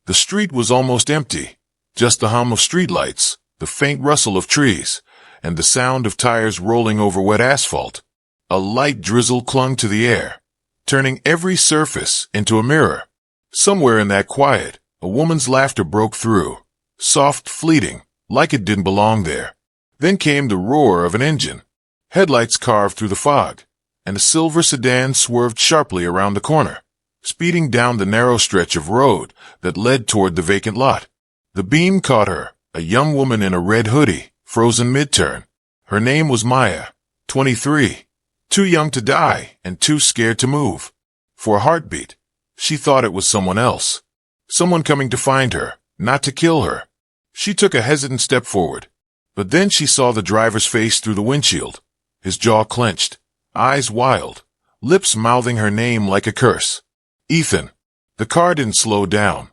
The street was almost empty, just the hum of streetlights, the faint rustle of trees, and the sound of tires rolling over wet asphalt. A light drizzle clung to the air, turning every surface into a mirror. Somewhere in that quiet, a woman's laughter broke through, soft, fleeting, like it didn't belong there. Then came the roar of an engine. Headlights carved through the fog, and a silver sedan swerved sharply around the corner, speeding down the narrow stretch of road that led toward the vacant lot. The beam caught her, a young woman in a red hoodie, frozen mid-turn. Her name was Maya, 23, too young to die and too scared to move. For a heartbeat, she thought it was someone else. Someone coming to find her, not to kill her. She took a hesitant step forward, but then she saw the driver's face through the windshield, his jaw clenched, eyes wild, lips mouthing her name like a curse. Ethan. The car didn't slow down.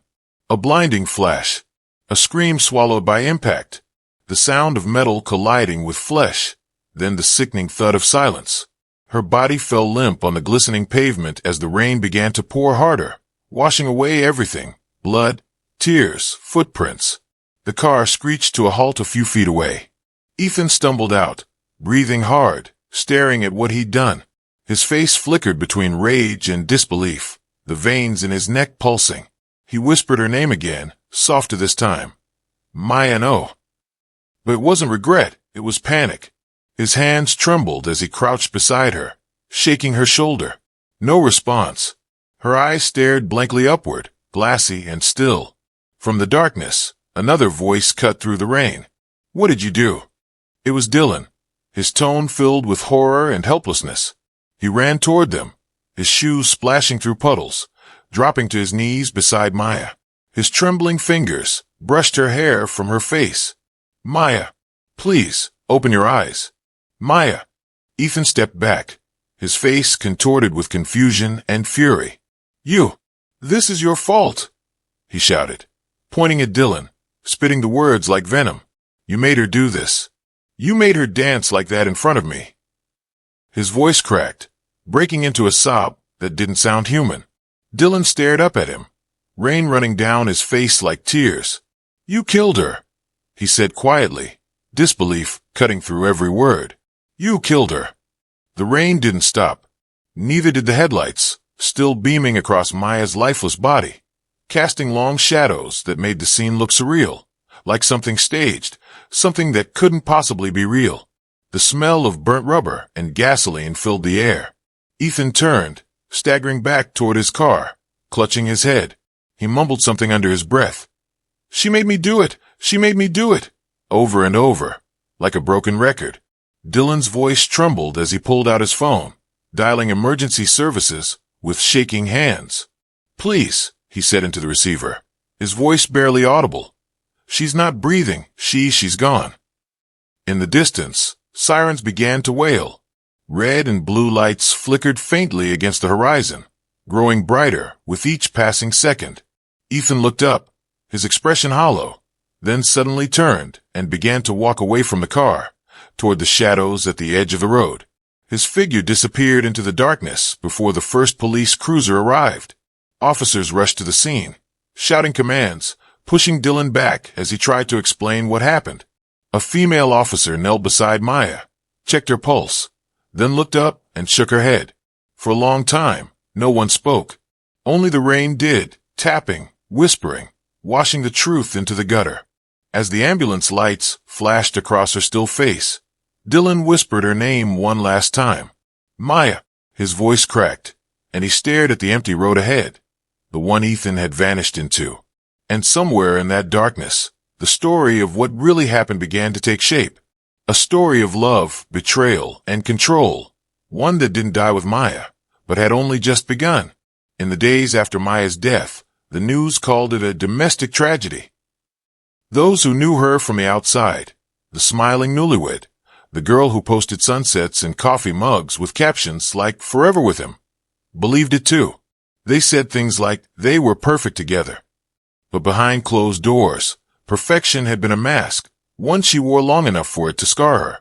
A blinding flash. A scream swallowed by impact. The sound of metal colliding with flesh. Then the sickening thud of silence. Her body fell limp on the glistening pavement as the rain began to pour harder, washing away everything. Blood, tears, footprints. The car screeched to a halt a few feet away. Ethan stumbled out, breathing hard, staring at what he'd done. His face flickered between rage and disbelief, the veins in his neck pulsing. He whispered her name again, softer this time. Maya, no. But it wasn't regret, it was panic. His hands trembled as he crouched beside her, shaking her shoulder. No response. Her eyes stared blankly upward, glassy and still. From the darkness, another voice cut through the rain. What did you do? It was Dylan, his tone filled with horror and helplessness. He ran toward them, his shoes splashing through puddles, dropping to his knees beside Maya. His trembling fingers brushed her hair from her face. Maya, please, open your eyes. Maya. Ethan stepped back, his face contorted with confusion and fury. This is your fault, he shouted, pointing at Dylan, spitting the words like venom. You made her do this. You made her dance like that in front of me. His voice cracked, breaking into a sob that didn't sound human. Dylan stared up at him, rain running down his face like tears. You killed her, he said quietly, disbelief cutting through every word. You killed her. The rain didn't stop. Neither did the headlights, still beaming across Maya's lifeless body, casting long shadows that made the scene look surreal, like something staged, something that couldn't possibly be real. The smell of burnt rubber and gasoline filled the air. Ethan turned, staggering back toward his car, clutching his head. He mumbled something under his breath. She made me do it. She made me do it. Over and over, like a broken record. Dylan's voice trembled as he pulled out his phone, dialing emergency services with shaking hands. Please, he said into the receiver, his voice barely audible. She's not breathing. She's gone. In the distance, sirens began to wail. Red and blue lights flickered faintly against the horizon, growing brighter with each passing second. Ethan looked up, his expression hollow, then suddenly turned and began to walk away from the car, toward the shadows at the edge of the road. His figure disappeared into the darkness before the first police cruiser arrived. Officers rushed to the scene, shouting commands, pushing Dylan back as he tried to explain what happened. A female officer knelt beside Maya, checked her pulse, then looked up and shook her head. For a long time, no one spoke. Only the rain did, tapping, whispering, washing the truth into the gutter. As the ambulance lights flashed across her still face, Dylan whispered her name one last time. Maya. His voice cracked, and he stared at the empty road ahead, the one Ethan had vanished into. And somewhere in that darkness, the story of what really happened began to take shape. A story of love, betrayal, and control. One that didn't die with Maya, but had only just begun. In the days after Maya's death, the news called it a domestic tragedy. Those who knew her from the outside, the smiling newlywed, the girl who posted sunsets in coffee mugs with captions like "Forever with him," believed it too. They said things like they were perfect together. But behind closed doors, perfection had been a mask, one she wore long enough for it to scar her.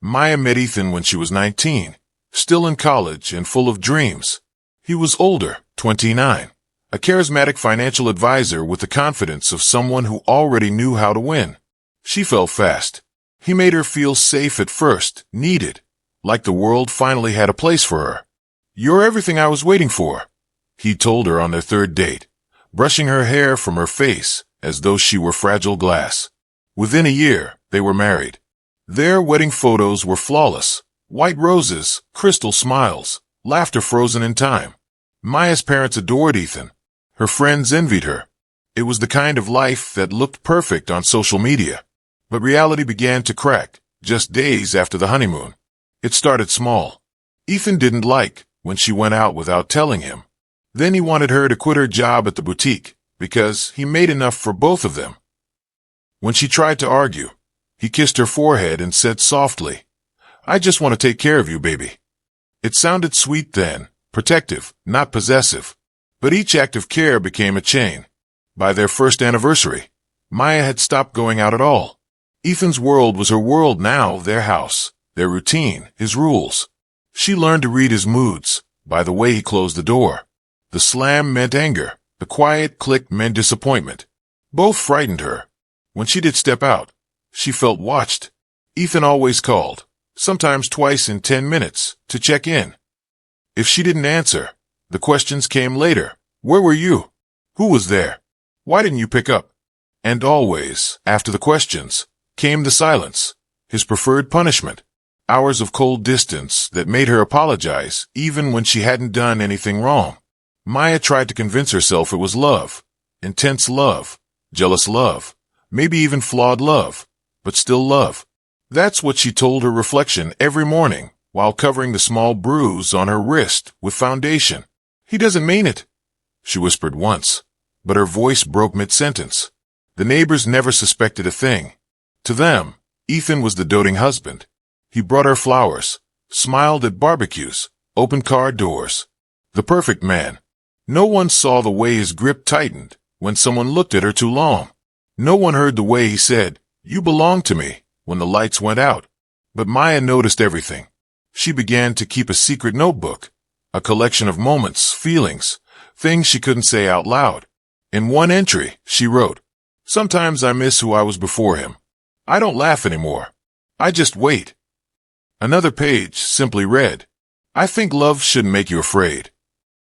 Maya met Ethan when she was 19, still in college and full of dreams. He was older, 29, a charismatic financial advisor with the confidence of someone who already knew how to win. She fell fast. He made her feel safe at first, needed, like the world finally had a place for her. "You're everything I was waiting for," he told her on their third date, brushing her hair from her face as though she were fragile glass. Within a year, they were married. Their wedding photos were flawless. White roses, crystal smiles, laughter frozen in time. Maya's parents adored Ethan. Her friends envied her. It was the kind of life that looked perfect on social media. But reality began to crack, just days after the honeymoon. It started small. Ethan didn't like when she went out without telling him. Then he wanted her to quit her job at the boutique, because he made enough for both of them. When she tried to argue, he kissed her forehead and said softly, "I just want to take care of you, baby." It sounded sweet then, protective, not possessive. But each act of care became a chain. By their first anniversary, Maya had stopped going out at all. Ethan's world was her world now, their house, their routine, his rules. She learned to read his moods by the way he closed the door. The slam meant anger. The quiet click meant disappointment. Both frightened her. When she did step out, she felt watched. Ethan always called, sometimes twice in 10 minutes, to check in. If she didn't answer, the questions came later. Where were you? Who was there? Why didn't you pick up? And always, after the questions, came the silence, his preferred punishment. Hours of cold distance that made her apologize even when she hadn't done anything wrong. Maya tried to convince herself it was love. Intense love. Jealous love. Maybe even flawed love. But still love. That's what she told her reflection every morning while covering the small bruise on her wrist with foundation. "He doesn't mean it," she whispered once, but her voice broke mid-sentence. The neighbors never suspected a thing. To them, Ethan was the doting husband. He brought her flowers, smiled at barbecues, opened car doors. The perfect man. No one saw the way his grip tightened when someone looked at her too long. No one heard the way he said, "You belong to me," when the lights went out. But Maya noticed everything. She began to keep a secret notebook, a collection of moments, feelings, things she couldn't say out loud. In one entry, she wrote, "Sometimes I miss who I was before him. I don't laugh anymore. I just wait." Another page simply read, "I think love shouldn't make you afraid."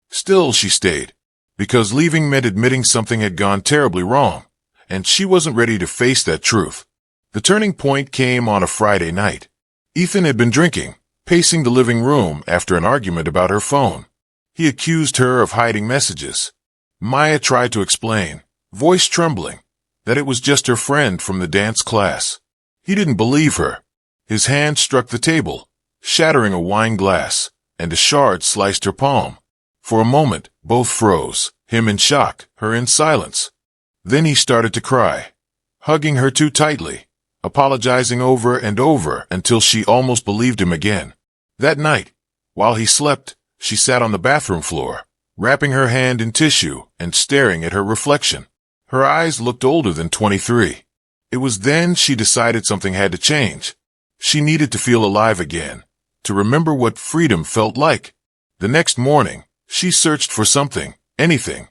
Still she stayed, because leaving meant admitting something had gone terribly wrong, and she wasn't ready to face that truth. The turning point came on a Friday night. Ethan had been drinking, pacing the living room after an argument about her phone. He accused her of hiding messages. Maya tried to explain, voice trembling, that it was just her friend from the dance class. He didn't believe her. His hand struck the table, shattering a wine glass, and a shard sliced her palm. For a moment, both froze, him in shock, her in silence. Then he started to cry, hugging her too tightly, apologizing over and over until she almost believed him again. That night, while he slept, she sat on the bathroom floor, wrapping her hand in tissue and staring at her reflection. Her eyes looked older than 23. It was then she decided something had to change. She needed to feel alive again, to remember what freedom felt like. The next morning, she searched for something, anything,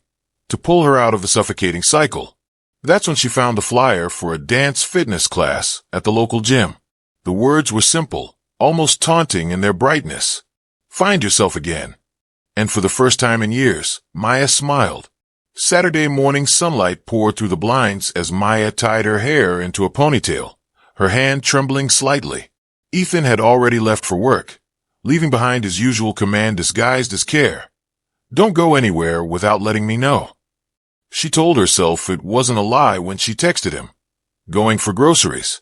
to pull her out of the suffocating cycle. That's when she found the flyer for a dance fitness class at the local gym. The words were simple, almost taunting in their brightness. "Find yourself again." And for the first time in years, Maya smiled. Saturday morning sunlight poured through the blinds as Maya tied her hair into a ponytail, her hand trembling slightly. Ethan had already left for work, leaving behind his usual command disguised as care. "Don't go anywhere without letting me know." She told herself it wasn't a lie when she texted him. Going for groceries.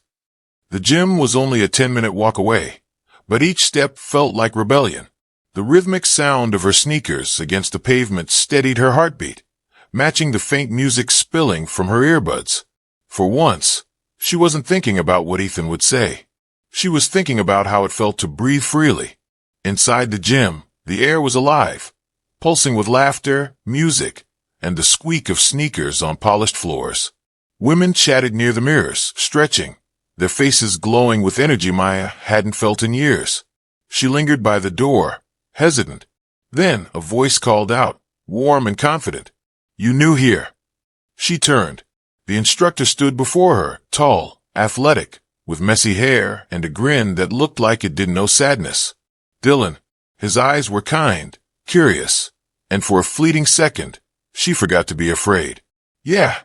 The gym was only a 10-minute walk away, but each step felt like rebellion. The rhythmic sound of her sneakers against the pavement steadied her heartbeat, matching the faint music spilling from her earbuds. For once, she wasn't thinking about what Ethan would say. She was thinking about how it felt to breathe freely. Inside the gym, the air was alive, pulsing with laughter, music, and the squeak of sneakers on polished floors. Women chatted near the mirrors, stretching, their faces glowing with energy Maya hadn't felt in years. She lingered by the door, hesitant. Then a voice called out, warm and confident, You new here? She turned. The instructor stood before her, tall, athletic, with messy hair and a grin that looked like it didn't know sadness. Dylan. His eyes were kind, curious, and for a fleeting second, she forgot to be afraid. Yeah,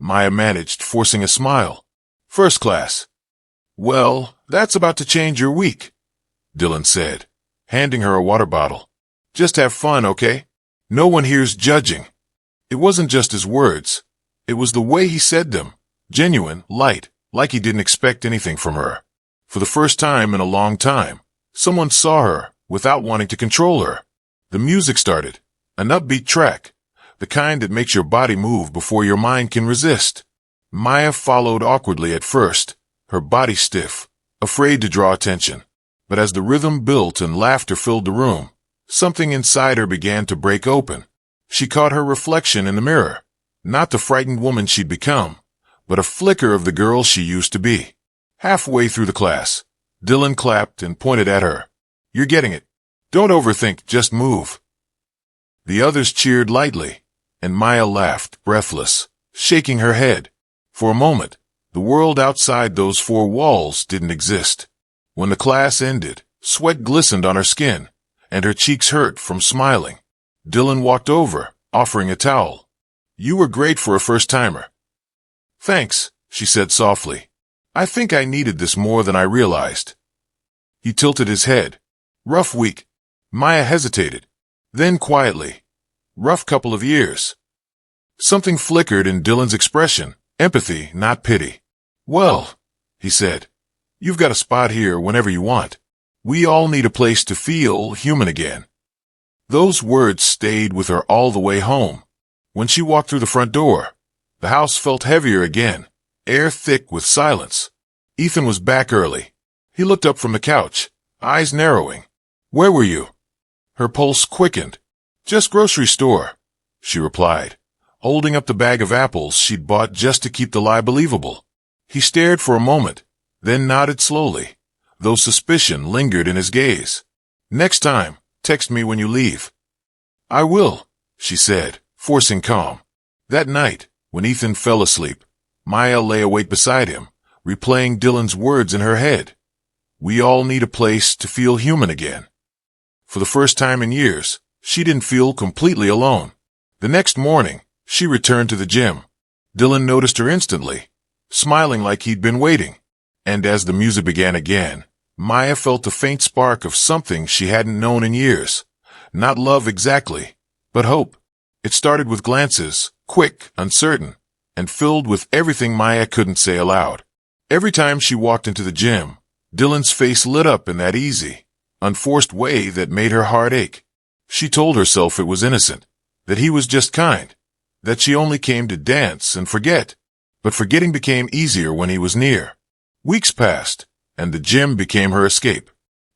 Maya managed, forcing a smile. First class. Well, that's about to change your week, Dylan said, handing her a water bottle. Just have fun, okay? No one here's judging. It wasn't just his words. It was the way he said them. Genuine, light, like he didn't expect anything from her. For the first time in a long time, someone saw her without wanting to control her. The music started, an upbeat track, the kind that makes your body move before your mind can resist. Maya followed awkwardly at first, her body stiff, afraid to draw attention. But as the rhythm built and laughter filled the room, something inside her began to break open. She caught her reflection in the mirror, not the frightened woman she'd become, but a flicker of the girl she used to be. Halfway through the class, Dylan clapped and pointed at her. You're getting it. Don't overthink, just move. The others cheered lightly, and Maya laughed, breathless, shaking her head. For a moment, the world outside those four walls didn't exist. When the class ended, sweat glistened on her skin, and her cheeks hurt from smiling. Dylan walked over, offering a towel. You were great for a first-timer. Thanks, she said softly. I think I needed this more than I realized. He tilted his head. Rough week. Maya hesitated. Then quietly. Rough couple of years. Something flickered in Dylan's expression. Empathy, not pity. Well, he said, you've got a spot here whenever you want. We all need a place to feel human again. Those words stayed with her all the way home. When she walked through the front door, the house felt heavier again, air thick with silence. Ethan was back early. He looked up from the couch, eyes narrowing. Where were you? Her pulse quickened. Just grocery store, she replied, holding up the bag of apples she'd bought just to keep the lie believable. He stared for a moment, then nodded slowly, though suspicion lingered in his gaze. Next time, text me when you leave. I will, she said, forcing calm. That night, when Ethan fell asleep, Maya lay awake beside him, replaying Dylan's words in her head. We all need a place to feel human again. For the first time in years, she didn't feel completely alone. The next morning, she returned to the gym. Dylan noticed her instantly, smiling like he'd been waiting. And as the music began again, Maya felt a faint spark of something she hadn't known in years. Not love exactly, but hope. It started with glances, quick, uncertain, and filled with everything Maya couldn't say aloud. Every time she walked into the gym, Dylan's face lit up in that easy, unforced way that made her heart ache. She told herself it was innocent, that he was just kind, that she only came to dance and forget. But forgetting became easier when he was near. Weeks passed, and the gym became her escape.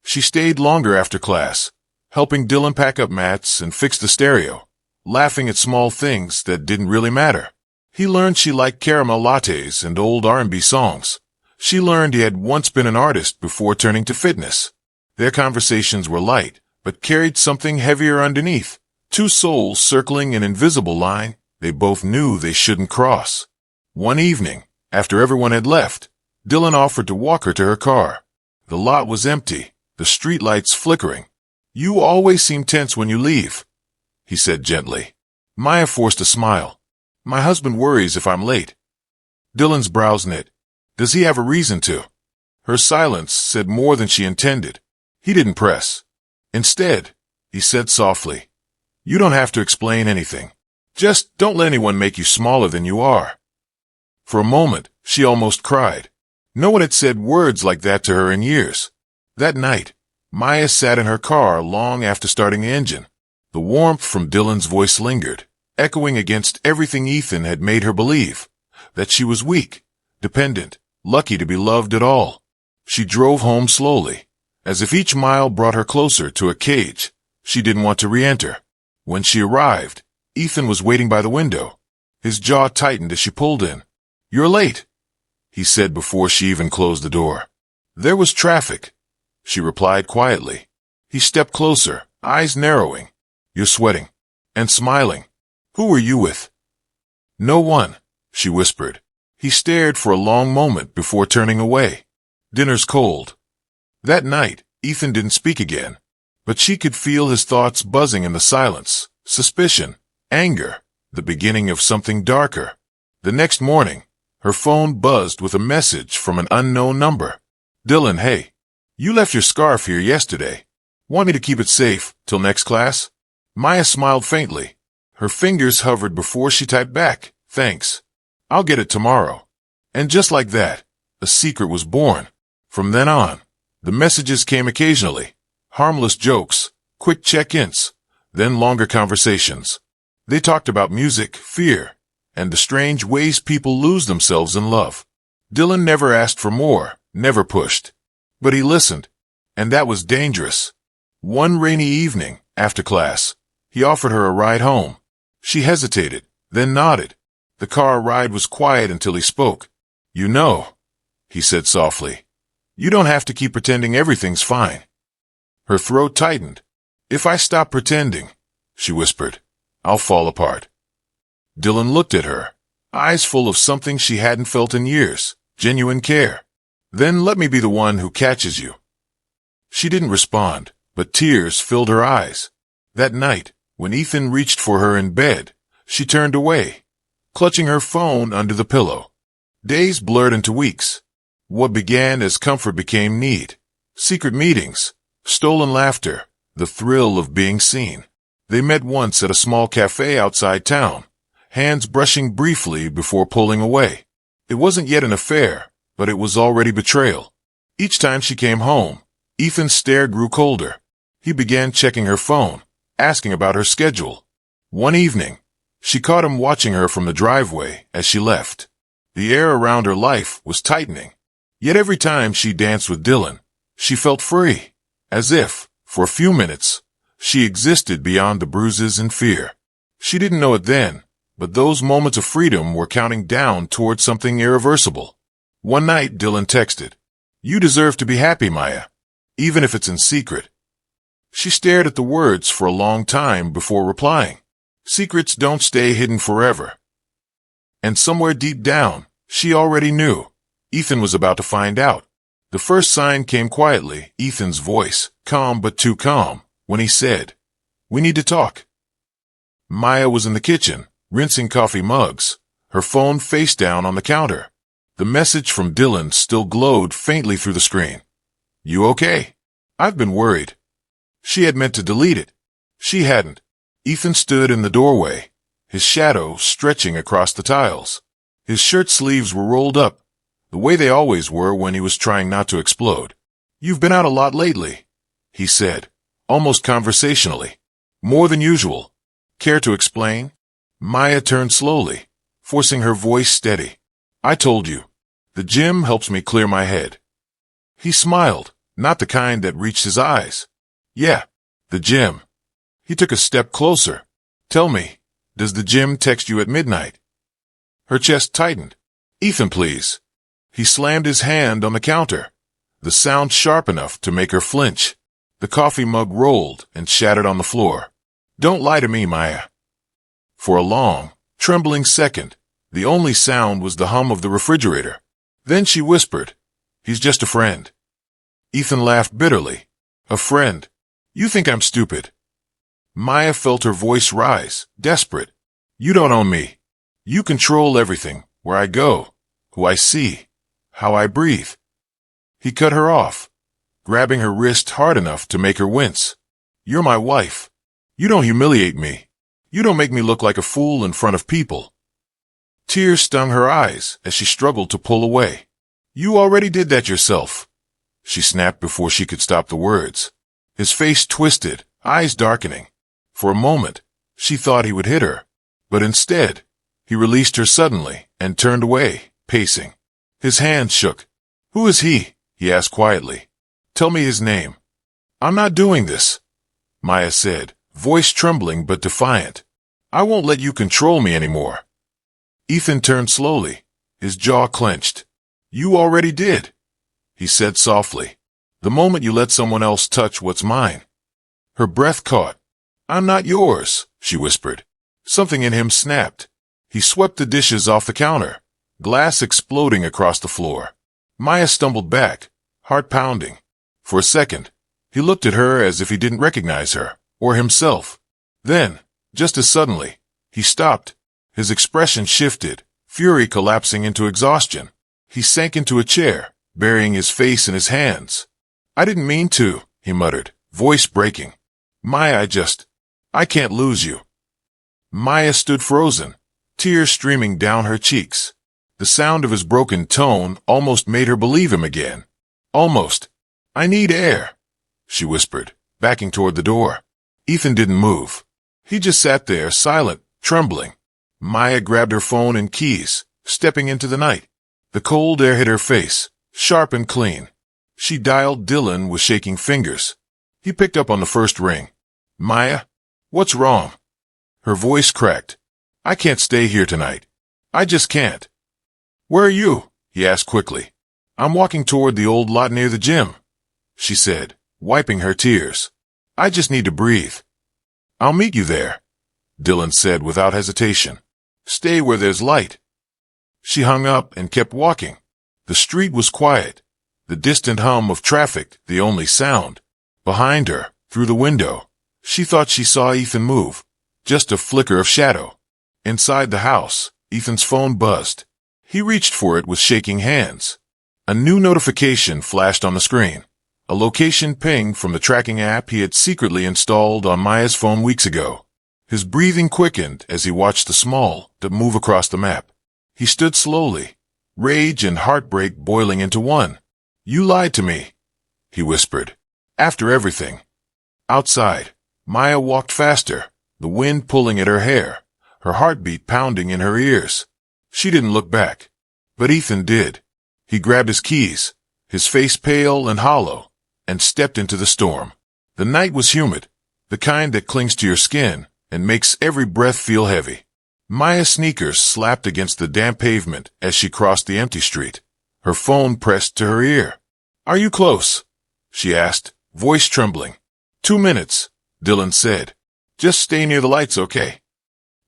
She stayed longer after class, helping Dylan pack up mats and fix the stereo, laughing at small things that didn't really matter. He learned she liked caramel lattes and old R&B songs. She learned he had once been an artist before turning to fitness. Their conversations were light, but carried something heavier underneath. Two souls circling an invisible line they both knew they shouldn't cross. One evening, after everyone had left, Dylan offered to walk her to her car. The lot was empty, the streetlights flickering. You always seem tense when you leave, he said gently. Maya forced a smile. My husband worries if I'm late. Dylan's brows knit. Does he have a reason to? Her silence said more than she intended. He didn't press. Instead, he said softly, you don't have to explain anything. Just don't let anyone make you smaller than you are. For a moment, she almost cried. No one had said words like that to her in years. That night, Maya sat in her car long after starting the engine. The warmth from Dylan's voice lingered, echoing against everything Ethan had made her believe, that she was weak, dependent, lucky to be loved at all. She drove home slowly, as if each mile brought her closer to a cage she didn't want to re-enter. When she arrived, Ethan was waiting by the window. His jaw tightened as she pulled in. You're late, he said before she even closed the door. There was traffic, she replied quietly. He stepped closer, eyes narrowing. You're sweating. And smiling. Who were you with? No one, she whispered. He stared for a long moment before turning away. Dinner's cold. That night, Ethan didn't speak again, but she could feel his thoughts buzzing in the silence. Suspicion, anger, the beginning of something darker. The next morning, her phone buzzed with a message from an unknown number. Dylan, hey, you left your scarf here yesterday. Want me to keep it safe till next class? Maya smiled faintly. Her fingers hovered before she typed back, thanks. I'll get it tomorrow. And just like that, a secret was born. From then on, the messages came occasionally. Harmless jokes, quick check-ins, then longer conversations. They talked about music, fear, and the strange ways people lose themselves in love. Dylan never asked for more, never pushed. But he listened, and that was dangerous. One rainy evening, after class, he offered her a ride home. She hesitated, then nodded. The car ride was quiet until he spoke. You know, he said softly, you don't have to keep pretending everything's fine. Her throat tightened. If I stop pretending, she whispered, I'll fall apart. Dylan looked at her, eyes full of something she hadn't felt in years, genuine care. Then let me be the one who catches you. She didn't respond, but tears filled her eyes. That night, when Ethan reached for her in bed, she turned away, clutching her phone under the pillow. Days blurred into weeks. What began as comfort became need. Secret meetings, stolen laughter, the thrill of being seen. They met once at a small cafe outside town, hands brushing briefly before pulling away. It wasn't yet an affair, but it was already betrayal. Each time she came home, Ethan's stare grew colder. He began checking her phone, asking about her schedule. One evening, she caught him watching her from the driveway as she left. The air around her life was tightening. Yet every time she danced with Dylan, she felt free, as if, for a few minutes, she existed beyond the bruises and fear. She didn't know it then, but those moments of freedom were counting down toward something irreversible. One night, Dylan texted, "You deserve to be happy, Maya, even if it's in secret." She stared at the words for a long time before replying. Secrets don't stay hidden forever. And somewhere deep down, she already knew. Ethan was about to find out. The first sign came quietly, Ethan's voice, calm but too calm, when he said, "We need to talk." Maya was in the kitchen, rinsing coffee mugs, her phone face down on the counter. The message from Dylan still glowed faintly through the screen. "You okay? I've been worried." She had meant to delete it. She hadn't. Ethan stood in the doorway, his shadow stretching across the tiles. His shirt sleeves were rolled up, the way they always were when he was trying not to explode. "You've been out a lot lately," he said, almost conversationally. "More than usual. Care to explain?" Maya turned slowly, forcing her voice steady. "I told you. The gym helps me clear my head." He smiled, not the kind that reached his eyes. "Yeah, the gym." He took a step closer. "Tell me, does the gym text you at midnight?" Her chest tightened. "Ethan, please." He slammed his hand on the counter, the sound sharp enough to make her flinch. The coffee mug rolled and shattered on the floor. "Don't lie to me, Maya." For a long, trembling second, the only sound was the hum of the refrigerator. Then she whispered, "He's just a friend." Ethan laughed bitterly. "A friend? You think I'm stupid." Maya felt her voice rise, desperate. "You don't own me. You control everything, where I go, who I see, how I breathe." He cut her off, grabbing her wrist hard enough to make her wince. "You're my wife. You don't humiliate me. You don't make me look like a fool in front of people." Tears stung her eyes as she struggled to pull away. "You already did that yourself," she snapped before she could stop the words. His face twisted, eyes darkening. For a moment, she thought he would hit her, but instead, he released her suddenly and turned away, pacing. His hand shook. "Who is he?" he asked quietly. "Tell me his name." "I'm not doing this," Maya said, voice trembling but defiant. "I won't let you control me anymore." Ethan turned slowly, his jaw clenched. "You already did," he said softly. "The moment you let someone else touch what's mine." Her breath caught. "I'm not yours," she whispered. Something in him snapped. He swept the dishes off the counter, glass exploding across the floor. Maya stumbled back, heart pounding. For a second, he looked at her as if he didn't recognize her, or himself. Then, just as suddenly, he stopped. His expression shifted, fury collapsing into exhaustion. He sank into a chair, burying his face in his hands. "I didn't mean to," he muttered, voice breaking. "Maya, I can't lose you." Maya stood frozen, tears streaming down her cheeks. The sound of his broken tone almost made her believe him again. Almost. "I need air," she whispered, backing toward the door. Ethan didn't move. He just sat there, silent, trembling. Maya grabbed her phone and keys, stepping into the night. The cold air hit her face, sharp and clean. She dialed Dylan with shaking fingers. He picked up on the first ring. "Maya, what's wrong?" Her voice cracked. "I can't stay here tonight. I just can't." "Where are you?" he asked quickly. "I'm walking toward the old lot near the gym," she said, wiping her tears. "I just need to breathe." "I'll meet you there," Dylan said without hesitation. "Stay where there's light." She hung up and kept walking. The street was quiet, the distant hum of traffic the only sound. Behind her, through the window, she thought she saw Ethan move, just a flicker of shadow. Inside the house, Ethan's phone buzzed. He reached for it with shaking hands. A new notification flashed on the screen. A location ping from the tracking app he had secretly installed on Maya's phone weeks ago. His breathing quickened as he watched the small dot move across the map. He stood slowly, rage and heartbreak boiling into one. "You lied to me," he whispered. "After everything." Outside, Maya walked faster, the wind pulling at her hair, her heartbeat pounding in her ears. She didn't look back. But Ethan did. He grabbed his keys, his face pale and hollow, and stepped into the storm. The night was humid, the kind that clings to your skin and makes every breath feel heavy. Maya's sneakers slapped against the damp pavement as she crossed the empty street. Her phone pressed to her ear. "Are you close?" she asked, voice trembling. 2 minutes, Dylan said. "Just stay near the lights, okay?"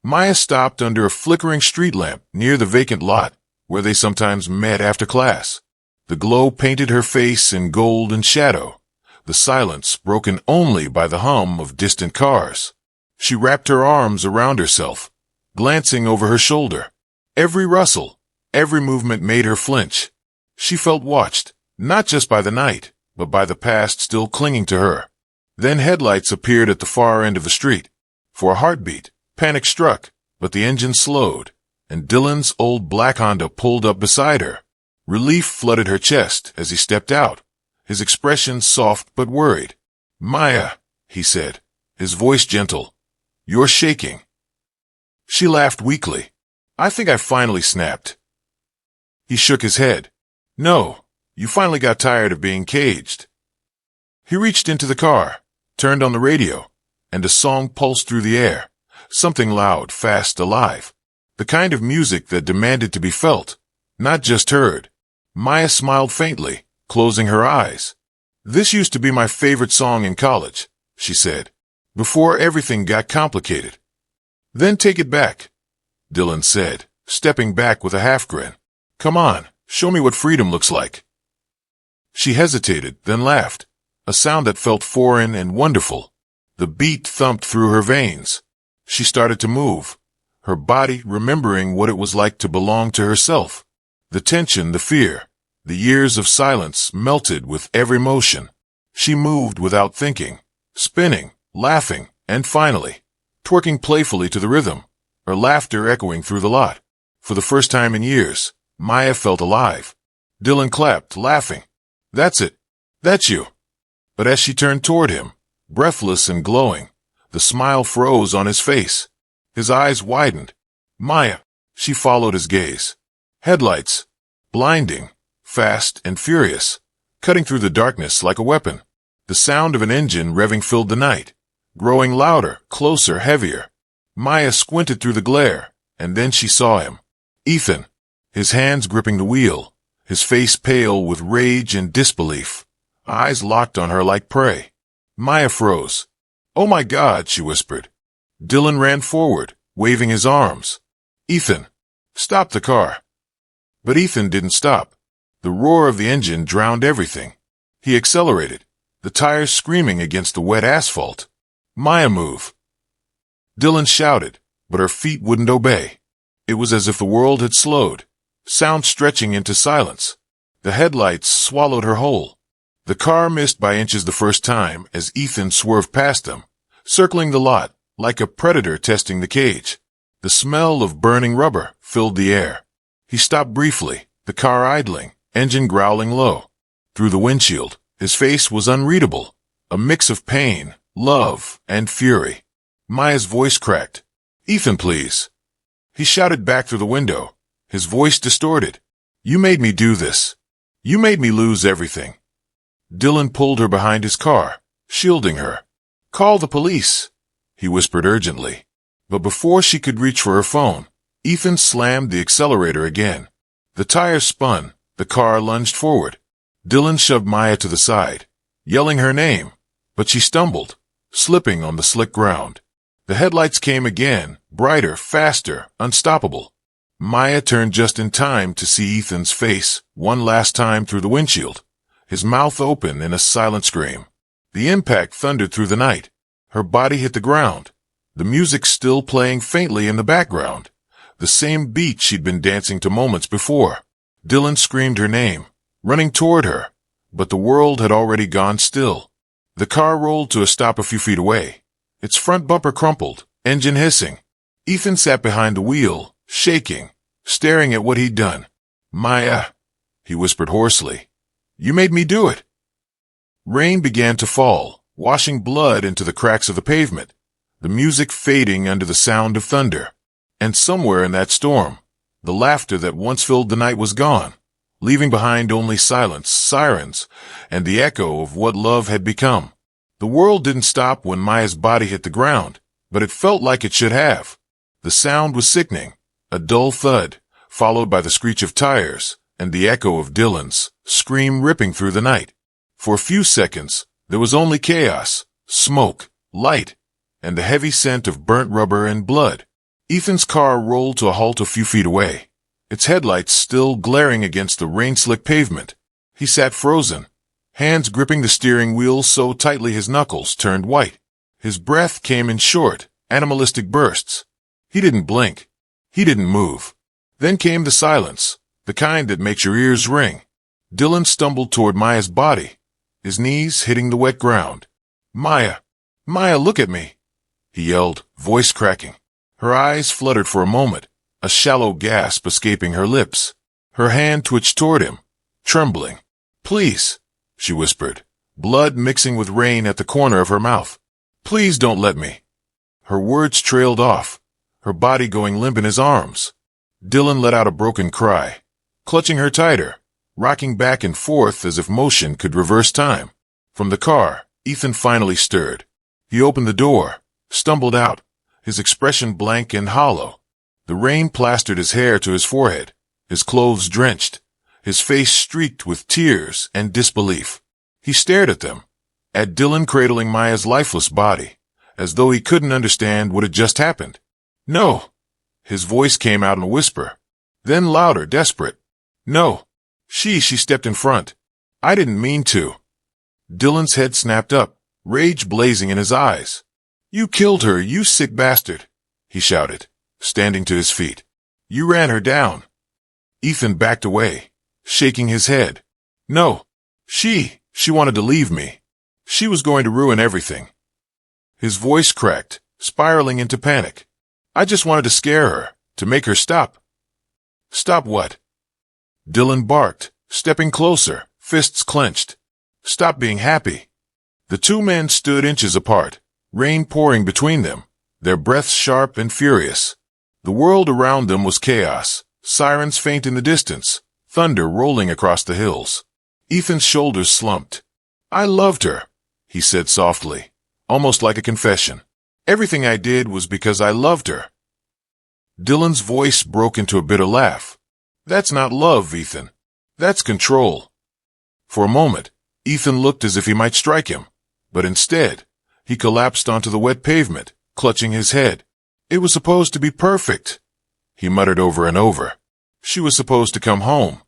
Maya stopped under a flickering street lamp near the vacant lot, where they sometimes met after class. The glow painted her face in gold and shadow, the silence broken only by the hum of distant cars. She wrapped her arms around herself, glancing over her shoulder. Every rustle, every movement made her flinch. She felt watched, not just by the night, but by the past still clinging to her. Then headlights appeared at the far end of the street. For a heartbeat, panic struck, but the engine slowed, and Dylan's old black Honda pulled up beside her. Relief flooded her chest as he stepped out, his expression soft but worried. "Maya," he said, his voice gentle, "you're shaking." She laughed weakly. "I think I finally snapped." He shook his head. "No, you finally got tired of being caged." He reached into the car, turned on the radio, and a song pulsed through the air. Something loud, fast, alive. The kind of music that demanded to be felt, not just heard. Maya smiled faintly, closing her eyes. "This used to be my favorite song in college," she said, "before everything got complicated." "Then take it back," Dylan said, stepping back with a half grin. "Come on, show me what freedom looks like." She hesitated, then laughed, a sound that felt foreign and wonderful. The beat thumped through her veins. She started to move, her body remembering what it was like to belong to herself. The tension, the fear, the years of silence melted with every motion. She moved without thinking, spinning, laughing, and finally, twerking playfully to the rhythm, her laughter echoing through the lot. For the first time in years, Maya felt alive. Dylan clapped, laughing. "That's it. That's you." But as she turned toward him, breathless and glowing, the smile froze on his face. His eyes widened. "Maya." She followed his gaze. Headlights, blinding, fast and furious, cutting through the darkness like a weapon. The sound of an engine revving filled the night, growing louder, closer, heavier. Maya squinted through the glare, and then she saw him. Ethan, his hands gripping the wheel, his face pale with rage and disbelief, eyes locked on her like prey. Maya froze. "Oh my God," she whispered. Dylan ran forward, waving his arms. "Ethan, stop the car." But Ethan didn't stop. The roar of the engine drowned everything. He accelerated, the tires screaming against the wet asphalt. "Maya, move!" Dylan shouted, but her feet wouldn't obey. It was as if the world had slowed, sound stretching into silence. The headlights swallowed her whole. The car missed by inches the first time as Ethan swerved past them, circling the lot like a predator testing the cage. The smell of burning rubber filled the air. He stopped briefly, the car idling, engine growling low. Through the windshield, his face was unreadable, a mix of pain, love, and fury. Maya's voice cracked. "Ethan, please." He shouted back through the window, his voice distorted. "You made me do this. You made me lose everything." Dylan pulled her behind his car, shielding her. "Call the police," he whispered urgently. But before she could reach for her phone, Ethan slammed the accelerator again. The tires spun, the car lunged forward. Dylan shoved Maya to the side, yelling her name, but she stumbled, slipping on the slick ground. The headlights came again, brighter, faster, unstoppable. Maya turned just in time to see Ethan's face one last time through the windshield, his mouth open in a silent scream. The impact thundered through the night. Her body hit the ground, the music still playing faintly in the background, the same beat she'd been dancing to moments before. Dylan screamed her name, running toward her, but the world had already gone still. The car rolled to a stop a few feet away, its front bumper crumpled, engine hissing. Ethan sat behind the wheel, shaking, staring at what he'd done. "Maya," he whispered hoarsely, "you made me do it." Rain began to fall, washing blood into the cracks of the pavement, the music fading under the sound of thunder. And somewhere in that storm, the laughter that once filled the night was gone, leaving behind only silence, sirens, and the echo of what love had become. The world didn't stop when Maya's body hit the ground, but it felt like it should have. The sound was sickening, a dull thud, followed by the screech of tires, and the echo of Dylan's scream ripping through the night. For a few seconds, there was only chaos, smoke, light, and the heavy scent of burnt rubber and blood. Ethan's car rolled to a halt a few feet away, its headlights still glaring against the rain-slick pavement. He sat frozen, hands gripping the steering wheel so tightly his knuckles turned white. His breath came in short, animalistic bursts. He didn't blink. He didn't move. Then came the silence, the kind that makes your ears ring. Dylan stumbled toward Maya's body, his knees hitting the wet ground. "Maya! Maya, look at me!" he yelled, voice cracking. Her eyes fluttered for a moment, a shallow gasp escaping her lips. Her hand twitched toward him, trembling. "Please," she whispered, blood mixing with rain at the corner of her mouth. "Please don't let me." Her words trailed off, her body going limp in his arms. Dylan let out a broken cry, clutching her tighter, rocking back and forth as if motion could reverse time. From the car, Ethan finally stirred. He opened the door, stumbled out, his expression blank and hollow. The rain plastered his hair to his forehead, his clothes drenched, his face streaked with tears and disbelief. He stared at them, at Dylan cradling Maya's lifeless body, as though he couldn't understand what had just happened. "No." His voice came out in a whisper, then louder, desperate. "No. She stepped in front. I didn't mean to." Dylan's head snapped up, rage blazing in his eyes. "You killed her, you sick bastard," he shouted, standing to his feet. "You ran her down." Ethan backed away, shaking his head. "No. She wanted to leave me. She was going to ruin everything." His voice cracked, spiraling into panic. "I just wanted to scare her, to make her stop." "Stop what?" Dylan barked, stepping closer, fists clenched. "Stop being happy." The two men stood inches apart, rain pouring between them, their breaths sharp and furious. The world around them was chaos, sirens faint in the distance, thunder rolling across the hills. Ethan's shoulders slumped. "I loved her," he said softly, almost like a confession. "Everything I did was because I loved her." Dylan's voice broke into a bitter laugh. "That's not love, Ethan. That's control." For a moment, Ethan looked as if he might strike him, but instead, he collapsed onto the wet pavement, clutching his head. It was supposed to be perfect, he muttered over and over. She was supposed to come home.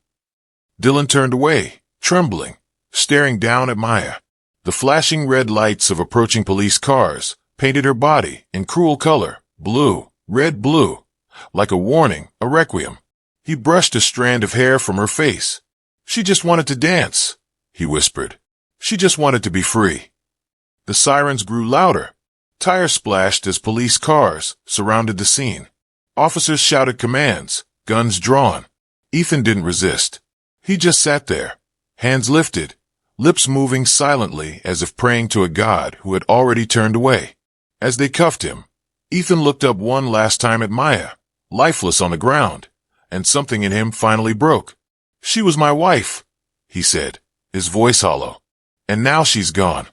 Dylan turned away, trembling, staring down at Maya. The flashing red lights of approaching police cars painted her body in cruel color, blue, red-blue, like a warning, a requiem. He brushed a strand of hair from her face. She just wanted to dance, he whispered. She just wanted to be free. The sirens grew louder. Tires splashed as police cars surrounded the scene. Officers shouted commands, guns drawn. Ethan didn't resist. He just sat there, hands lifted, lips moving silently as if praying to a god who had already turned away. As they cuffed him, Ethan looked up one last time at Maya, lifeless on the ground, and something in him finally broke. She was my wife, he said, his voice hollow. And now she's gone.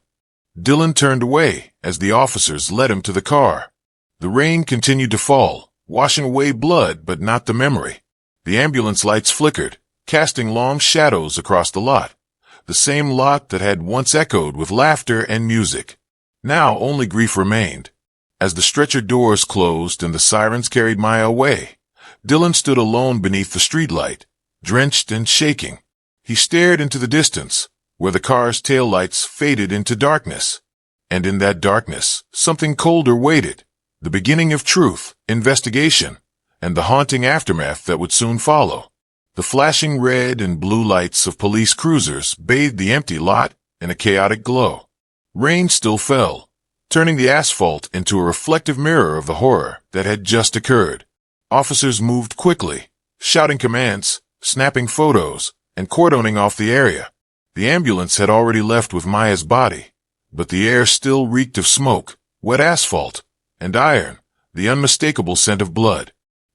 Dylan turned away as the officers led him to the car. The rain continued to fall, washing away blood but not the memory. The ambulance lights flickered, casting long shadows across the lot, the same lot that had once echoed with laughter and music. Now only grief remained. As the stretcher doors closed and the sirens carried Maya away, Dylan stood alone beneath the streetlight, drenched and shaking. He stared into the distance, where the car's taillights faded into darkness. And in that darkness, something colder waited, the beginning of truth, investigation, and the haunting aftermath that would soon follow. The flashing red and blue lights of police cruisers bathed the empty lot in a chaotic glow. Rain still fell, turning the asphalt into a reflective mirror of the horror that had just occurred. Officers moved quickly, shouting commands, snapping photos, and cordoning off the area. The ambulance had already left with Maya's body, but the air still reeked of smoke, wet asphalt, and iron, the unmistakable scent of blood.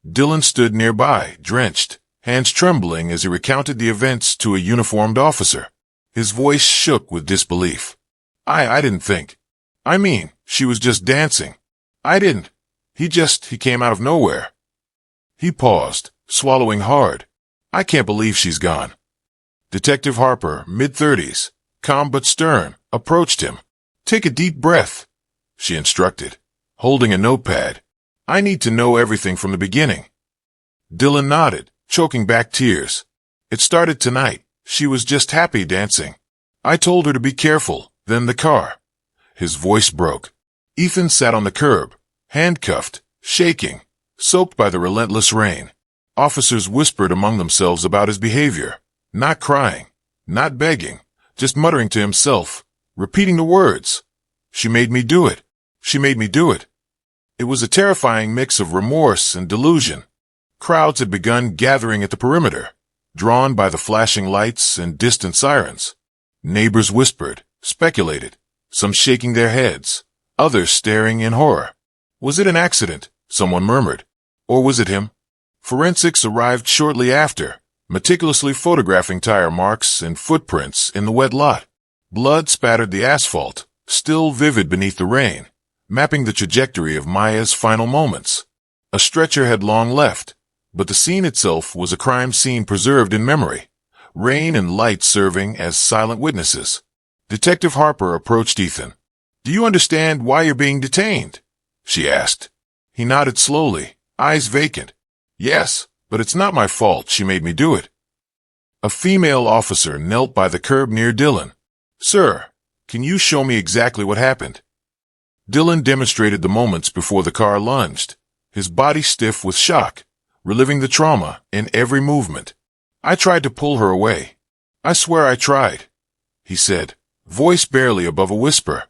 Dylan stood nearby, drenched, hands trembling as he recounted the events to a uniformed officer. His voice shook with disbelief. I didn't think. I mean, she was just dancing. I didn't. He came out of nowhere. He paused, swallowing hard. I can't believe she's gone. Detective Harper, mid-30s, calm but stern, approached him. Take a deep breath, she instructed, holding a notepad. I need to know everything from the beginning. Dylan nodded, choking back tears. It started tonight. She was just happy dancing. I told her to be careful. Then the car. His voice broke. Ethan sat on the curb, handcuffed, shaking, soaked by the relentless rain. Officers whispered among themselves about his behavior, not crying, not begging, just muttering to himself, repeating the words. She made me do it. She made me do it. It was a terrifying mix of remorse and delusion. Crowds had begun gathering at the perimeter, drawn by the flashing lights and distant sirens. Neighbors whispered, speculated, some shaking their heads, others staring in horror. Was it an accident? Someone murmured. Or was it him? Forensics arrived shortly after, meticulously photographing tire marks and footprints in the wet lot. Blood spattered the asphalt, still vivid beneath the rain, mapping the trajectory of Maya's final moments. A stretcher had long left, but the scene itself was a crime scene preserved in memory, rain and light serving as silent witnesses. Detective Harper approached Ethan. Do you understand why you're being detained? She asked. He nodded slowly, eyes vacant. Yes, but it's not my fault. She made me do it. A female officer knelt by the curb near Dylan. Sir, can you show me exactly what happened? Dylan demonstrated the moments before the car lunged, his body stiff with shock, reliving the trauma in every movement. I tried to pull her away. I swear I tried, he said, voice barely above a whisper.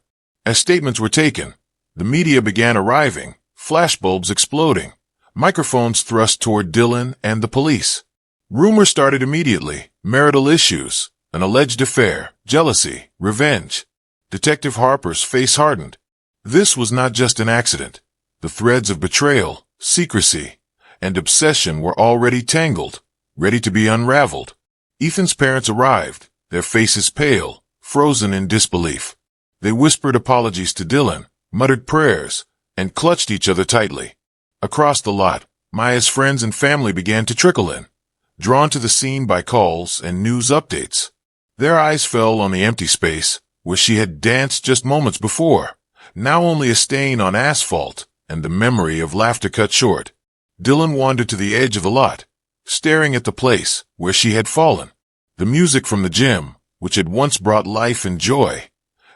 As statements were taken, the media began arriving, flashbulbs exploding, microphones thrust toward Dylan and the police. Rumors started immediately, marital issues, an alleged affair, jealousy, revenge. Detective Harper's face hardened. This was not just an accident. The threads of betrayal, secrecy, and obsession were already tangled, ready to be unraveled. Ethan's parents arrived, their faces pale, frozen in disbelief. They whispered apologies to Dylan, muttered prayers, and clutched each other tightly. Across the lot, Maya's friends and family began to trickle in, drawn to the scene by calls and news updates. Their eyes fell on the empty space where she had danced just moments before, now only a stain on asphalt and the memory of laughter cut short. Dylan wandered to the edge of the lot, staring at the place where she had fallen. The music from the gym, which had once brought life and joy,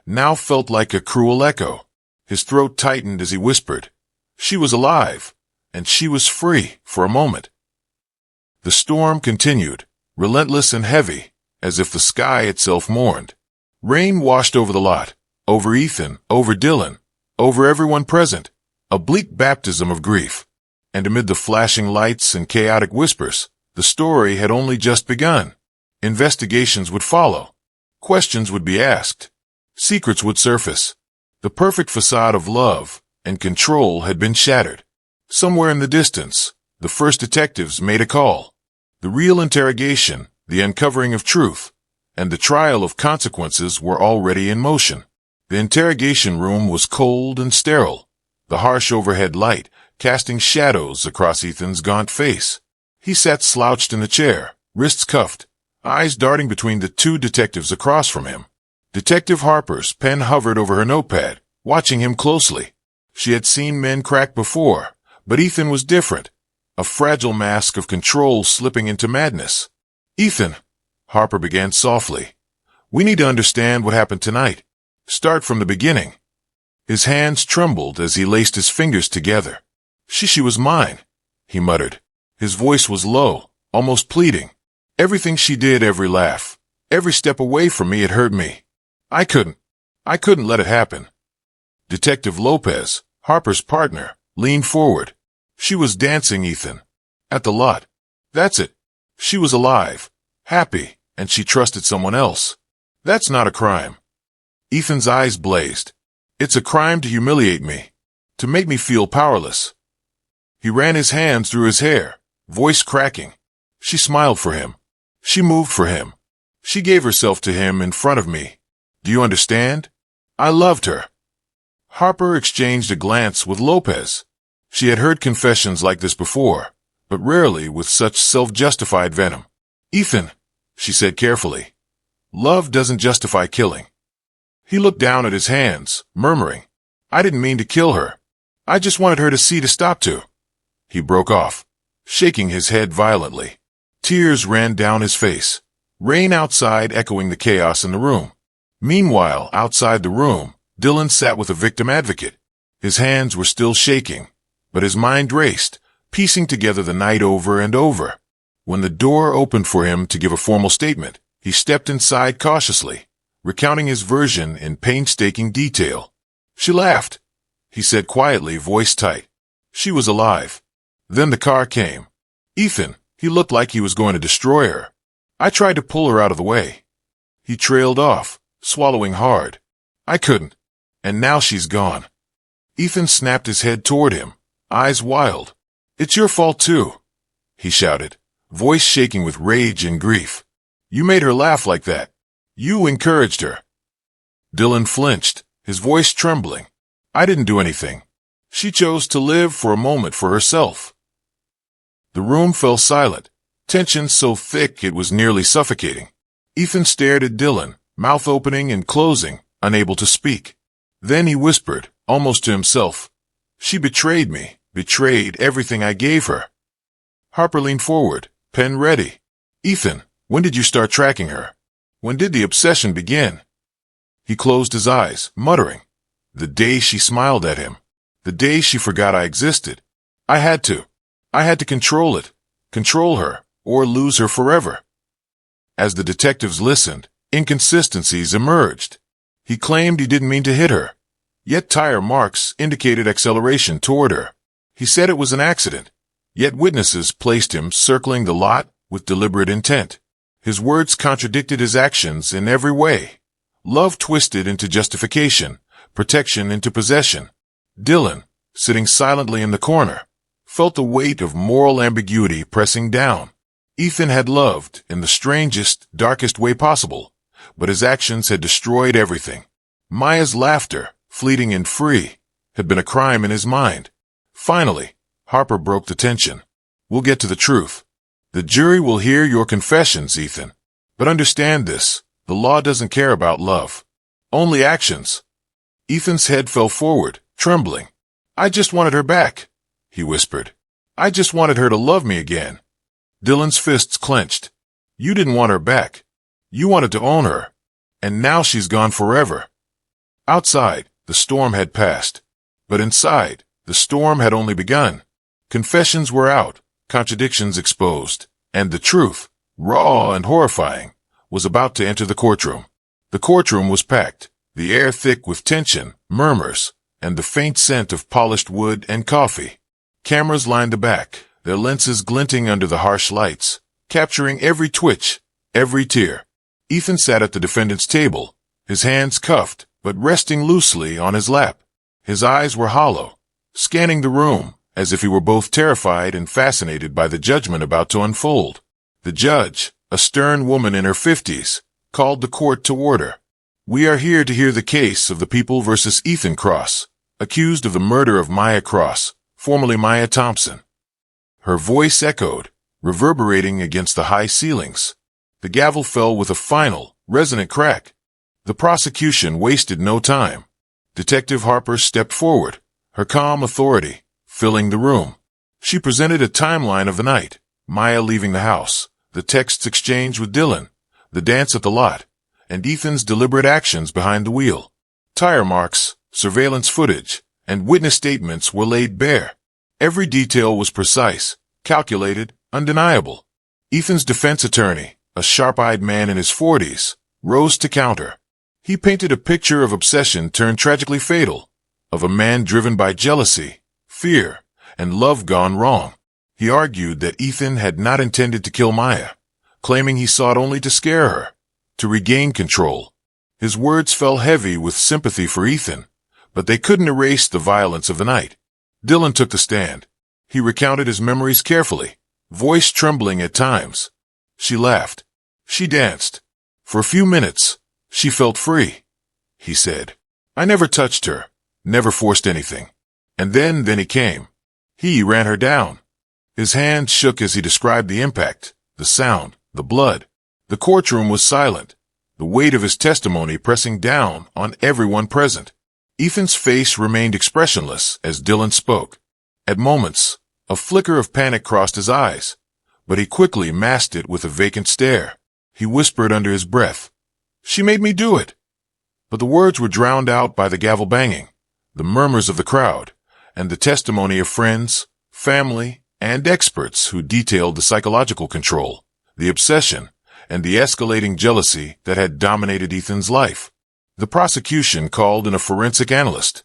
now felt like a cruel echo. His throat tightened as he whispered, "She was alive, and she was free for a moment." The storm continued, relentless and heavy, as if the sky itself mourned. Rain washed over the lot, over Ethan, over Dylan, over everyone present, a bleak baptism of grief. And amid the flashing lights and chaotic whispers, the story had only just begun. Investigations would follow. Questions would be asked. Secrets would surface. The perfect facade of love and control had been shattered. Somewhere in the distance, the first detectives made a call. The real interrogation, the uncovering of truth, and the trial of consequences were already in motion. The interrogation room was cold and sterile, the harsh overhead light casting shadows across Ethan's gaunt face. He sat slouched in the chair, wrists cuffed, eyes darting between the two detectives across from him. Detective Harper's pen hovered over her notepad, watching him closely. She had seen men crack before, but Ethan was different, a fragile mask of control slipping into madness. "Ethan," Harper began softly, "we need to understand what happened tonight. Start from the beginning." His hands trembled as he laced his fingers together. She was mine," he muttered. His voice was low, almost pleading. "Everything she did, every laugh, every step away from me, it hurt me. I couldn't let it happen." Detective Lopez, Harper's partner, leaned forward. "She was dancing, Ethan. At the lot. That's it. She was alive, happy, and she trusted someone else. That's not a crime." Ethan's eyes blazed. "It's a crime to humiliate me, to make me feel powerless." He ran his hands through his hair, voice cracking. She smiled for him. She moved for him. She gave herself to him in front of me. Do you understand? I loved her. Harper exchanged a glance with Lopez. She had heard confessions like this before, but rarely with such self-justified venom. "Ethan," she said carefully, "love doesn't justify killing." He looked down at his hands, murmuring, "I didn't mean to kill her. I just wanted her to see to stop to." He broke off, shaking his head violently. Tears ran down his face, rain outside echoing the chaos in the room. Meanwhile, outside the room, Dylan sat with a victim advocate. His hands were still shaking, but his mind raced, piecing together the night over and over. When the door opened for him to give a formal statement, he stepped inside cautiously, recounting his version in painstaking detail. "She laughed," he said quietly, voice tight. "She was alive. Then the car came. Ethan, he looked like he was going to destroy her. I tried to pull her out of the way." He trailed off, swallowing hard. "I couldn't. And now she's gone." Ethan snapped his head toward him, eyes wild. "It's your fault too," he shouted, voice shaking with rage and grief. "You made her laugh like that. You encouraged her." Dylan flinched, his voice trembling. "I didn't do anything. She chose to live for a moment for herself." The room fell silent, tension so thick it was nearly suffocating. Ethan stared at Dylan, mouth opening and closing, unable to speak. Then he whispered, almost to himself, "She betrayed me, betrayed everything I gave her." Harper leaned forward, pen ready. "Ethan, when did you start tracking her? When did the obsession begin?" He closed his eyes, muttering, "The day she smiled at him. The day she forgot I existed. I had to control it, control her, or lose her forever." As the detectives listened, inconsistencies emerged. He claimed he didn't mean to hit her, yet tire marks indicated acceleration toward her. He said it was an accident, yet witnesses placed him circling the lot with deliberate intent. His words contradicted his actions in every way. Love twisted into justification, protection into possession. Dylan, sitting silently in the corner, felt the weight of moral ambiguity pressing down. Ethan had loved in the strangest, darkest way possible, but his actions had destroyed everything. Maya's laughter, fleeting and free, had been a crime in his mind. Finally, Harper broke the tension. "We'll get to the truth. The jury will hear your confessions, Ethan. But understand this, the law doesn't care about love. Only actions." Ethan's head fell forward, trembling. I just wanted her back, he whispered. I just wanted her to love me again. Dylan's fists clenched. You didn't want her back. You wanted to own her. And now she's gone forever. Outside, the storm had passed. But inside, the storm had only begun. Confessions were out, contradictions exposed, and the truth, raw and horrifying, was about to enter the courtroom. The courtroom was packed, the air thick with tension, murmurs, and the faint scent of polished wood and coffee. Cameras lined the back, their lenses glinting under the harsh lights, capturing every twitch, every tear. Ethan sat at the defendant's table, his hands cuffed, but resting loosely on his lap. His eyes were hollow, scanning the room, as if he were both terrified and fascinated by the judgment about to unfold. The judge, a stern woman in her 50s, called the court to order. We are here to hear the case of the people versus Ethan Cross, accused of the murder of Maya Cross, formerly Maya Thompson. Her voice echoed, reverberating against the high ceilings. The gavel fell with a final, resonant crack. The prosecution wasted no time. Detective Harper stepped forward, her calm authority filling the room. She presented a timeline of the night, Maya leaving the house, the texts exchanged with Dylan, the dance at the lot, and Ethan's deliberate actions behind the wheel. Tire marks, surveillance footage, and witness statements were laid bare. Every detail was precise, calculated, undeniable. Ethan's defense attorney, a sharp-eyed man in his 40s, rose to counter. He painted a picture of obsession turned tragically fatal, of a man driven by jealousy, fear, and love gone wrong. He argued that Ethan had not intended to kill Maya, claiming he sought only to scare her, to regain control. His words fell heavy with sympathy for Ethan, but they couldn't erase the violence of the night. Dylan took the stand. He recounted his memories carefully, voice trembling at times. She laughed. She danced. For a few minutes, she felt free, he said. I never touched her, never forced anything. And then he came. He ran her down. His hand shook as he described the impact, the sound, the blood. The courtroom was silent, the weight of his testimony pressing down on everyone present. Ethan's face remained expressionless as Dylan spoke. At moments, a flicker of panic crossed his eyes, but he quickly masked it with a vacant stare. He whispered under his breath, "She made me do it." But the words were drowned out by the gavel banging, the murmurs of the crowd, and the testimony of friends, family, and experts who detailed the psychological control, the obsession, and the escalating jealousy that had dominated Ethan's life. The prosecution called in a forensic analyst.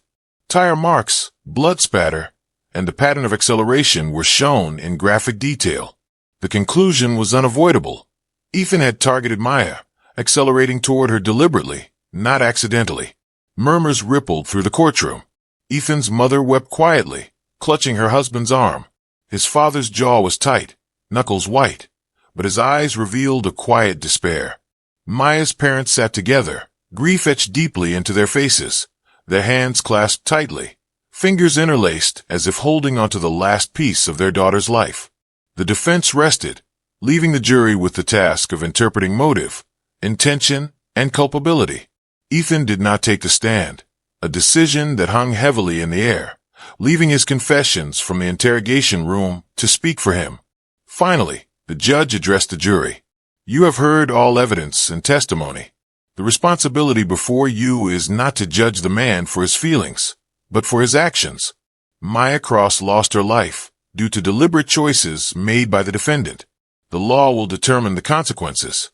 Tire marks, blood spatter, and the pattern of acceleration were shown in graphic detail. The conclusion was unavoidable. Ethan had targeted Maya, accelerating toward her deliberately, not accidentally. Murmurs rippled through the courtroom. Ethan's mother wept quietly, clutching her husband's arm. His father's jaw was tight, knuckles white, but his eyes revealed a quiet despair. Maya's parents sat together, grief etched deeply into their faces, their hands clasped tightly, fingers interlaced as if holding onto the last piece of their daughter's life. The defense rested, leaving the jury with the task of interpreting motive, intention, and culpability. Ethan did not take the stand, a decision that hung heavily in the air, leaving his confessions from the interrogation room to speak for him. Finally, the judge addressed the jury. You have heard all evidence and testimony. The responsibility before you is not to judge the man for his feelings, but for his actions. Maya Cross lost her life due to deliberate choices made by the defendant. The law will determine the consequences.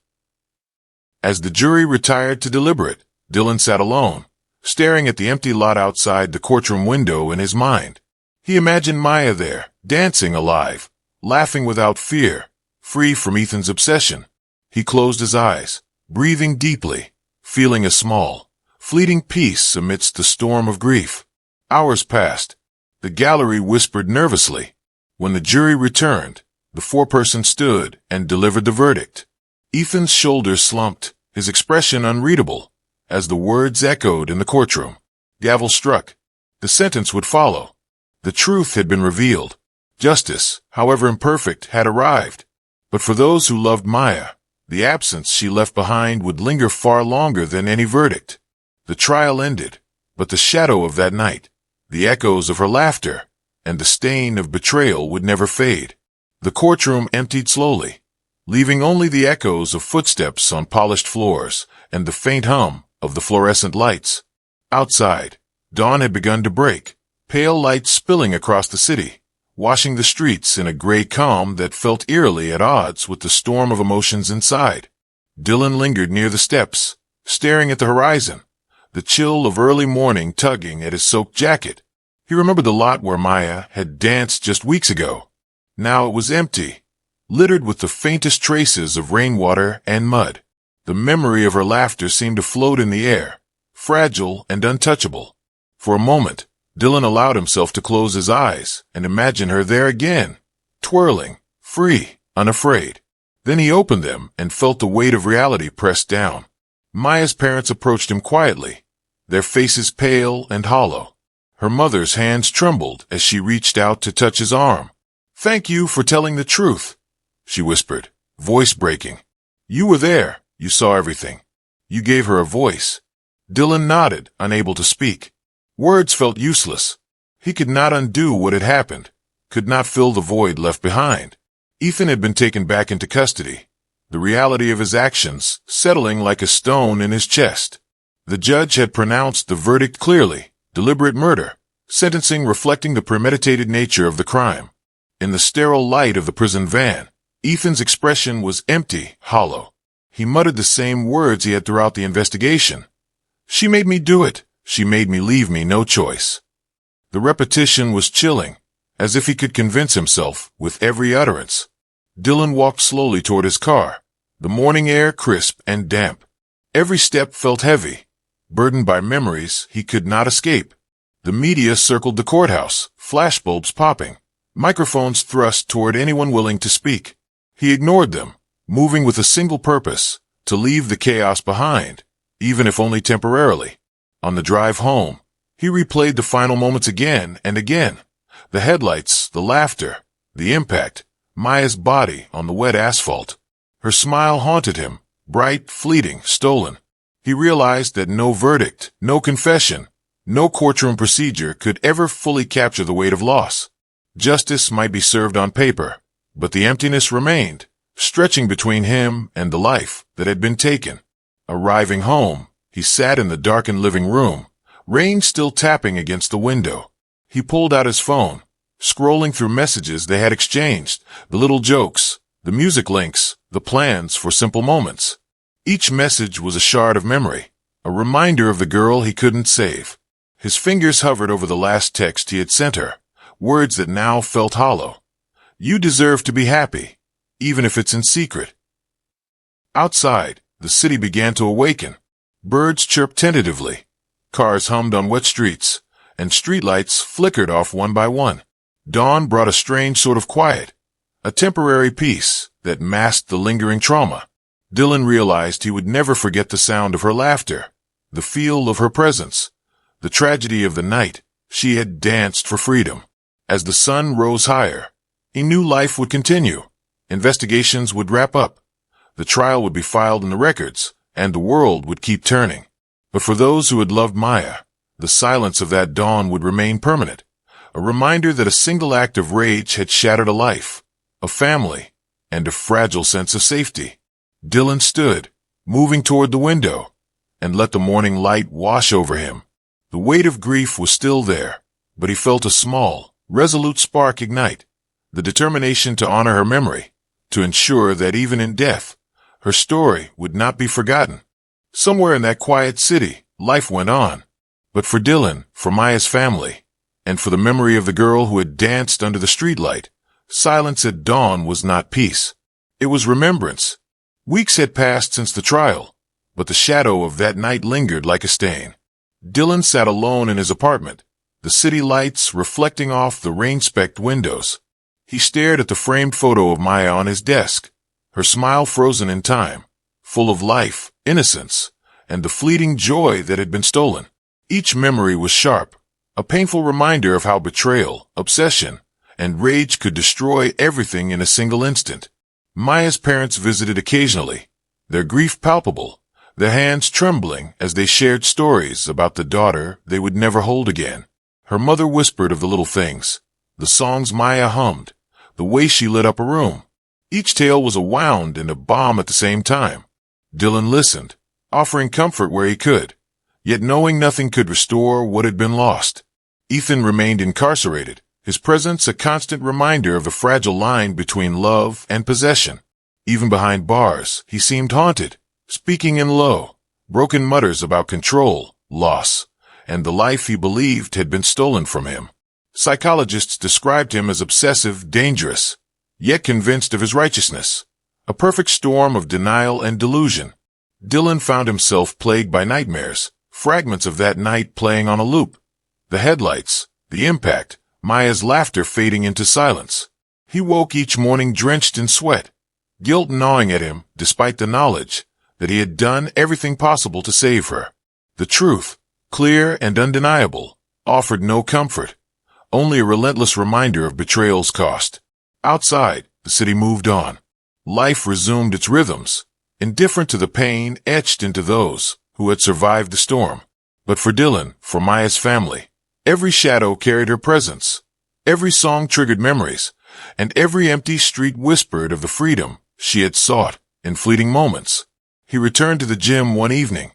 As the jury retired to deliberate, Dylan sat alone, staring at the empty lot outside the courtroom window in his mind. He imagined Maya there, dancing alive, laughing without fear, free from Ethan's obsession. He closed his eyes, breathing deeply, feeling a small, fleeting peace amidst the storm of grief. Hours passed. The gallery whispered nervously. When the jury returned, the foreperson stood and delivered the verdict. Ethan's shoulders slumped, his expression unreadable, as the words echoed in the courtroom. Gavel struck. The sentence would follow. The truth had been revealed. Justice, however imperfect, had arrived. But for those who loved Maya, the absence she left behind would linger far longer than any verdict. The trial ended, but the shadow of that night, the echoes of her laughter, and the stain of betrayal would never fade. The courtroom emptied slowly, leaving only the echoes of footsteps on polished floors and the faint hum of the fluorescent lights. Outside, dawn had begun to break, pale light spilling across the city, washing the streets in a gray calm that felt eerily at odds with the storm of emotions inside. Dylan lingered near the steps, staring at the horizon, the chill of early morning tugging at his soaked jacket. He remembered the lot where Maya had danced just weeks ago. Now it was empty, littered with the faintest traces of rainwater and mud. The memory of her laughter seemed to float in the air, fragile and untouchable. For a moment, Dylan allowed himself to close his eyes and imagine her there again, twirling, free, unafraid. Then he opened them and felt the weight of reality pressed down. Maya's parents approached him quietly, their faces pale and hollow. Her mother's hands trembled as she reached out to touch his arm. "Thank you for telling the truth," she whispered, voice breaking. "You were there. You saw everything. You gave her a voice." Dylan nodded, unable to speak. Words felt useless. He could not undo what had happened, could not fill the void left behind. Ethan had been taken back into custody, the reality of his actions settling like a stone in his chest. The judge had pronounced the verdict clearly, deliberate murder, sentencing reflecting the premeditated nature of the crime. In the sterile light of the prison van, Ethan's expression was empty, hollow. He muttered the same words he had throughout the investigation. "She made me do it. She made me leave me no choice." The repetition was chilling, as if he could convince himself with every utterance. Dylan walked slowly toward his car, the morning air crisp and damp. Every step felt heavy, burdened by memories he could not escape. The media circled the courthouse, flashbulbs popping, microphones thrust toward anyone willing to speak. He ignored them, moving with a single purpose, to leave the chaos behind, even if only temporarily. On the drive home, he replayed the final moments again and again. The headlights, the laughter, the impact, Maya's body on the wet asphalt. Her smile haunted him, bright, fleeting, stolen. He realized that no verdict, no confession, no courtroom procedure could ever fully capture the weight of loss. Justice might be served on paper, but the emptiness remained, stretching between him and the life that had been taken. Arriving home, he sat in the darkened living room, rain still tapping against the window. He pulled out his phone, scrolling through messages they had exchanged, the little jokes, the music links, the plans for simple moments. Each message was a shard of memory, a reminder of the girl he couldn't save. His fingers hovered over the last text he had sent her, words that now felt hollow. "You deserve to be happy, even if it's in secret." Outside, the city began to awaken. Birds chirped tentatively, cars hummed on wet streets, and streetlights flickered off one by one. Dawn brought a strange sort of quiet, a temporary peace that masked the lingering trauma. Dylan realized he would never forget the sound of her laughter, the feel of her presence, the tragedy of the night she had danced for freedom. As the sun rose higher, he knew life would continue. Investigations would wrap up. The trial would be filed in the records, and the world would keep turning. But for those who had loved Maya, the silence of that dawn would remain permanent, a reminder that a single act of rage had shattered a life, a family, and a fragile sense of safety. Dylan stood, moving toward the window, and let the morning light wash over him. The weight of grief was still there, but he felt a small, resolute spark ignite, the determination to honor her memory, to ensure that even in death, her story would not be forgotten. Somewhere in that quiet city, life went on. But for Dylan, for Maya's family, and for the memory of the girl who had danced under the streetlight, silence at dawn was not peace. It was remembrance. Weeks had passed since the trial, but the shadow of that night lingered like a stain. Dylan sat alone in his apartment, the city lights reflecting off the rain-specked windows. He stared at the framed photo of Maya on his desk, her smile frozen in time, full of life, innocence, and the fleeting joy that had been stolen. Each memory was sharp, a painful reminder of how betrayal, obsession, and rage could destroy everything in a single instant. Maya's parents visited occasionally, their grief palpable, their hands trembling as they shared stories about the daughter they would never hold again. Her mother whispered of the little things, the songs Maya hummed, the way she lit up a room. Each tale was a wound and a bomb at the same time. Dylan listened, offering comfort where he could, yet knowing nothing could restore what had been lost. Ethan remained incarcerated, his presence a constant reminder of the fragile line between love and possession. Even behind bars, he seemed haunted, speaking in low, broken mutters about control, loss, and the life he believed had been stolen from him. Psychologists described him as obsessive, dangerous, yet convinced of his righteousness, a perfect storm of denial and delusion. Dylan found himself plagued by nightmares, fragments of that night playing on a loop. The headlights, the impact, Maya's laughter fading into silence. He woke each morning drenched in sweat, guilt gnawing at him despite the knowledge that he had done everything possible to save her. The truth, clear and undeniable, offered no comfort, only a relentless reminder of betrayal's cost. Outside, the city moved on. Life resumed its rhythms, indifferent to the pain etched into those who had survived the storm. But for Dylan, for Maya's family, every shadow carried her presence. Every song triggered memories, and every empty street whispered of the freedom she had sought in fleeting moments. He returned to the gym one evening,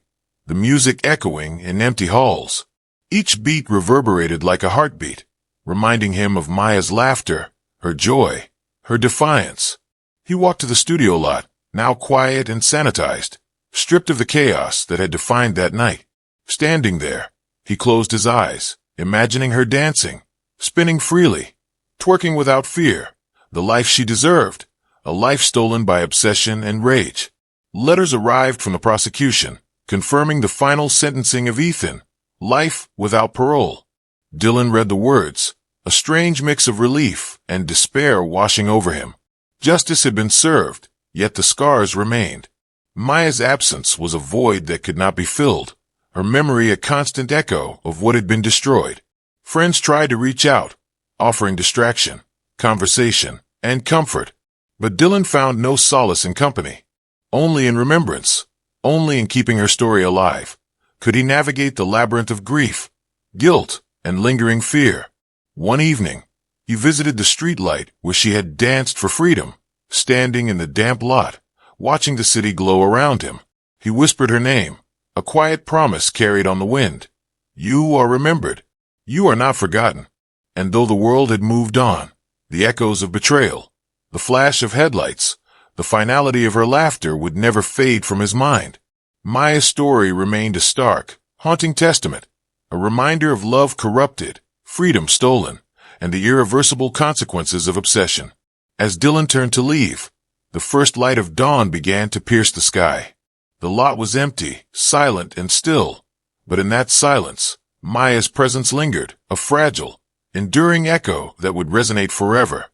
the music echoing in empty halls. Each beat reverberated like a heartbeat, reminding him of Maya's laughter, her joy, her defiance. He walked to the studio lot, now quiet and sanitized, stripped of the chaos that had defined that night. Standing there, he closed his eyes, imagining her dancing, spinning freely, twerking without fear, the life she deserved, a life stolen by obsession and rage. Letters arrived from the prosecution, confirming the final sentencing of Ethan, life without parole. Dylan read the words, a strange mix of relief and despair washing over him. Justice had been served, yet the scars remained. Maya's absence was a void that could not be filled, her memory a constant echo of what had been destroyed. Friends tried to reach out, offering distraction, conversation, and comfort, but Dylan found no solace in company. Only in remembrance, only in keeping her story alive, could he navigate the labyrinth of grief, guilt, and lingering fear. One evening, he visited the streetlight where she had danced for freedom, standing in the damp lot, watching the city glow around him. He whispered her name, a quiet promise carried on the wind. You are remembered. You are not forgotten. And though the world had moved on, the echoes of betrayal, the flash of headlights, the finality of her laughter would never fade from his mind. Maya's story remained a stark, haunting testament, a reminder of love corrupted, freedom stolen, and the irreversible consequences of obsession. As Dylan turned to leave, the first light of dawn began to pierce the sky. The lot was empty, silent, and still, but in that silence, Maya's presence lingered, a fragile, enduring echo that would resonate forever.